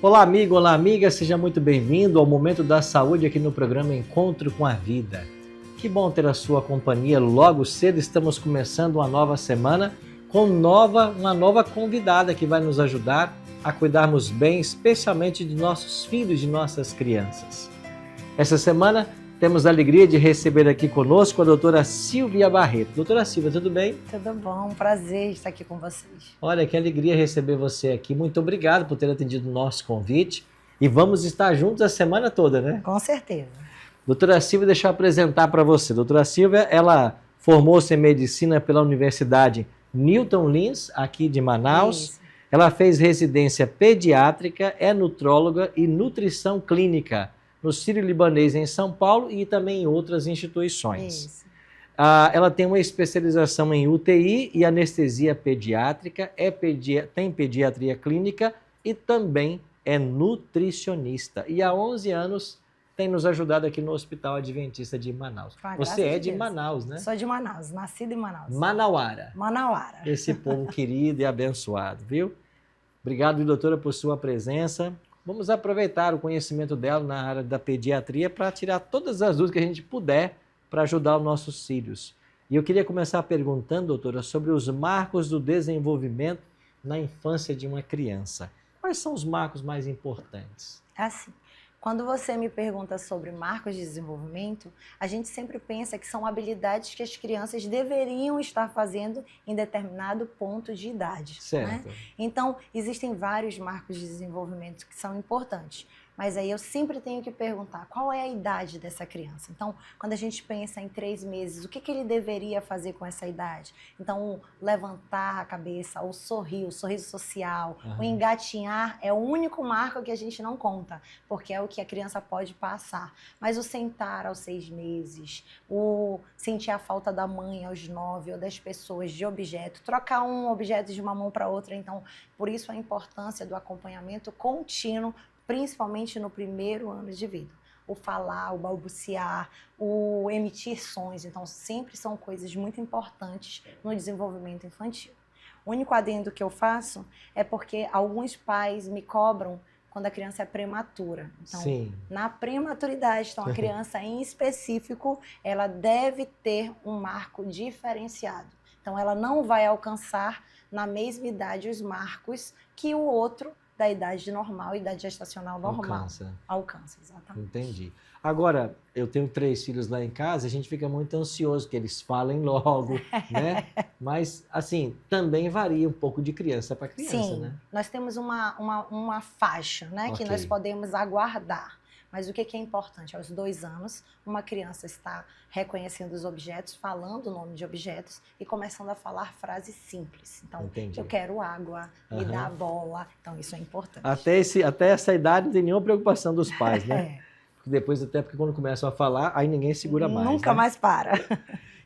Olá, amigo, olá, amiga, seja muito bem-vindo ao Momento da Saúde aqui no programa Encontro com a Vida. Que bom ter a sua companhia logo cedo, estamos começando uma nova semana com uma nova convidada que vai nos ajudar a cuidarmos bem, especialmente de nossos filhos, de nossas crianças. Essa semana temos a alegria de receber aqui conosco a doutora Silvia Barreto. Doutora Silvia, tudo bem? Tudo bom, um prazer estar aqui com vocês. Olha, que alegria receber você aqui. Muito obrigado por ter atendido o nosso convite. E vamos estar juntos a semana toda, né? Com certeza. Doutora Silvia, deixa eu apresentar para você. Doutora Silvia, ela formou-se em medicina pela Universidade Newton Lins, aqui de Manaus. Isso. Ela fez residência pediátrica, é nutróloga e nutrição clínica no Sírio-Libanês em São Paulo e também em outras instituições. Isso. Ela tem uma especialização em UTI e anestesia pediátrica, tem pediatria clínica e também é nutricionista. E há 11 anos tem nos ajudado aqui no Hospital Adventista de Manaus. Você é de Manaus, né? Sou de Manaus, nascida em Manaus. Manauara. Manauara. Esse povo querido e abençoado, viu? Obrigado, doutora, por sua presença. Vamos aproveitar o conhecimento dela na área da pediatria para tirar todas as dúvidas que a gente puder para ajudar os nossos filhos. E eu queria começar perguntando, doutora, sobre os marcos do desenvolvimento na infância de uma criança. Quais são os marcos mais importantes? Assim, quando você me pergunta sobre marcos de desenvolvimento, a gente sempre pensa que são habilidades que as crianças deveriam estar fazendo em determinado ponto de idade. Certo. Né? Então, existem vários marcos de desenvolvimento que são importantes. Mas aí eu sempre tenho que perguntar qual é a idade dessa criança. Então, quando a gente pensa em 3 meses, o que ele deveria fazer com essa idade? Então, levantar a cabeça, o sorriso social, o engatinhar é o único marco que a gente não conta, porque é o que a criança pode passar. Mas o sentar aos 6 meses, o sentir a falta da mãe aos 9 ou das pessoas, de objeto, trocar um objeto de uma mão para outra. Então, por isso a importância do acompanhamento contínuo, principalmente no primeiro ano de vida. O falar, o balbuciar, o emitir sons. Então, sempre são coisas muito importantes no desenvolvimento infantil. O único adendo que eu faço é porque alguns pais me cobram quando a criança é prematura. Então, Sim. Na prematuridade, então, a criança em específico, ela deve ter um marco diferenciado. Então, ela não vai alcançar na mesma idade os marcos que o outro da idade normal, idade gestacional normal. Alcança, exatamente. Entendi. Agora, eu tenho 3 filhos lá em casa, a gente fica muito ansioso que eles falem logo, né? Mas, assim, também varia um pouco de criança para criança, Sim, né? nós temos uma faixa, né, que nós podemos aguardar. Mas o que é importante? Aos 2 anos, uma criança está reconhecendo os objetos, falando o nome de objetos e começando a falar frases simples. Então, Entendi. Eu quero água, me dá a bola. Então, isso é importante. Até essa idade não tem nenhuma preocupação dos pais, né? Depois, até porque quando começam a falar, aí ninguém segura mais. Nunca mais para.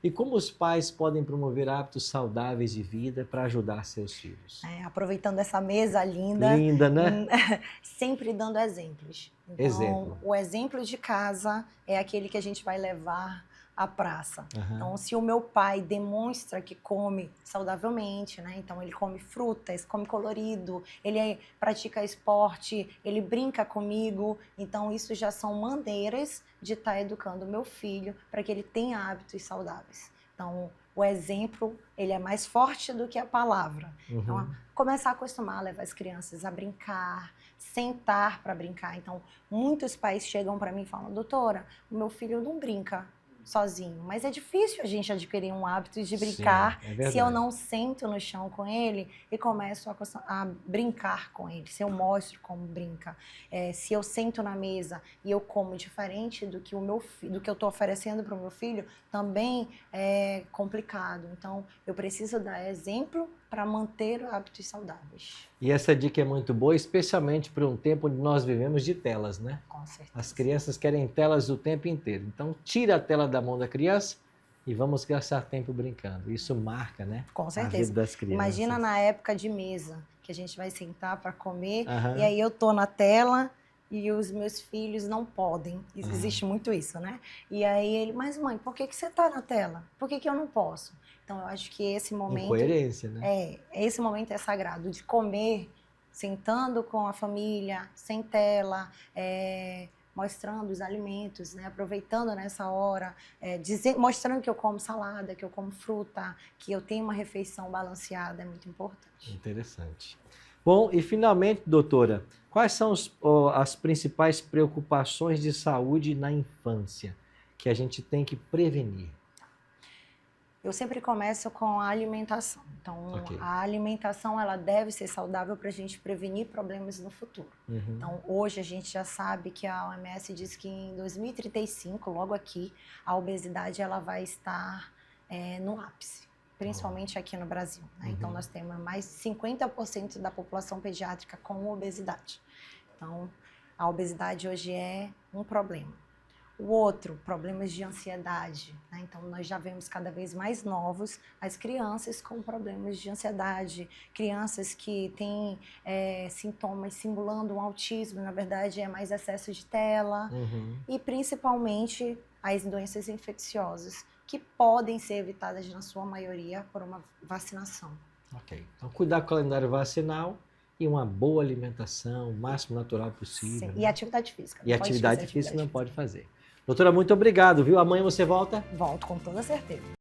E como os pais podem promover hábitos saudáveis de vida para ajudar seus filhos? Aproveitando essa mesa linda. Linda, né? Sempre dando exemplos. Então, o exemplo de casa é aquele que a gente vai levar à praça. Então, se o meu pai demonstra que come saudavelmente, né? Então ele come frutas, come colorido, ele pratica esporte, ele brinca comigo. Então, isso já são maneiras de estar educando o meu filho para que ele tenha hábitos saudáveis. Então, o exemplo, ele é mais forte do que a palavra. Então, começar a acostumar a levar as crianças a brincar, sentar para brincar. Então, muitos pais chegam para mim e falam: doutora, o meu filho não brinca sozinho, mas é difícil a gente adquirir um hábito de brincar. Sim, se eu não sento no chão com ele e começo a brincar com ele, se eu mostro como brinca, se eu sento na mesa e eu como diferente do que do que eu estou oferecendo para o meu filho, também é complicado. Então, eu preciso dar exemplo para manter hábitos saudáveis. E essa dica é muito boa, especialmente para um tempo onde nós vivemos de telas, né? Com certeza. As crianças querem telas o tempo inteiro. Então, tira a tela da mão da criança e vamos gastar tempo brincando. Isso marca, né? Com certeza. A vida das crianças. Imagina na época de mesa, que a gente vai sentar para comer e aí eu tô na tela e os meus filhos não podem. Existe muito isso, né? E aí ele: mas mãe, por que você tá na tela? Por que eu não posso? Então, eu acho que esse momento... Incoerência, né? Esse momento é sagrado, de comer sentando com a família, sem tela, mostrando os alimentos, né? Aproveitando nessa hora, mostrando que eu como salada, que eu como fruta, que eu tenho uma refeição balanceada, é muito importante. Interessante. Bom, e finalmente, doutora, quais são as principais preocupações de saúde na infância que a gente tem que prevenir? Eu sempre começo com a alimentação. Então, Ok. a alimentação ela deve ser saudável para a gente prevenir problemas no futuro. Uhum. Então, hoje a gente já sabe que a OMS diz que em 2035, logo aqui, a obesidade ela vai estar no ápice, principalmente aqui no Brasil, né? Então, nós temos mais de 50% da população pediátrica com obesidade. Então, a obesidade hoje é um problema. O outro, problemas de ansiedade, né? Então, nós já vemos cada vez mais novos as crianças com problemas de ansiedade, crianças que têm sintomas simulando um autismo, na verdade é mais excesso de tela, e principalmente as doenças infecciosas, que podem ser evitadas na sua maioria por uma vacinação. Ok, então cuidar com o calendário vacinal e uma boa alimentação, o máximo natural possível. Sim. E atividade física. E atividade física não pode fazer. Doutora, muito obrigado, viu? Amanhã você volta? Volto com toda certeza.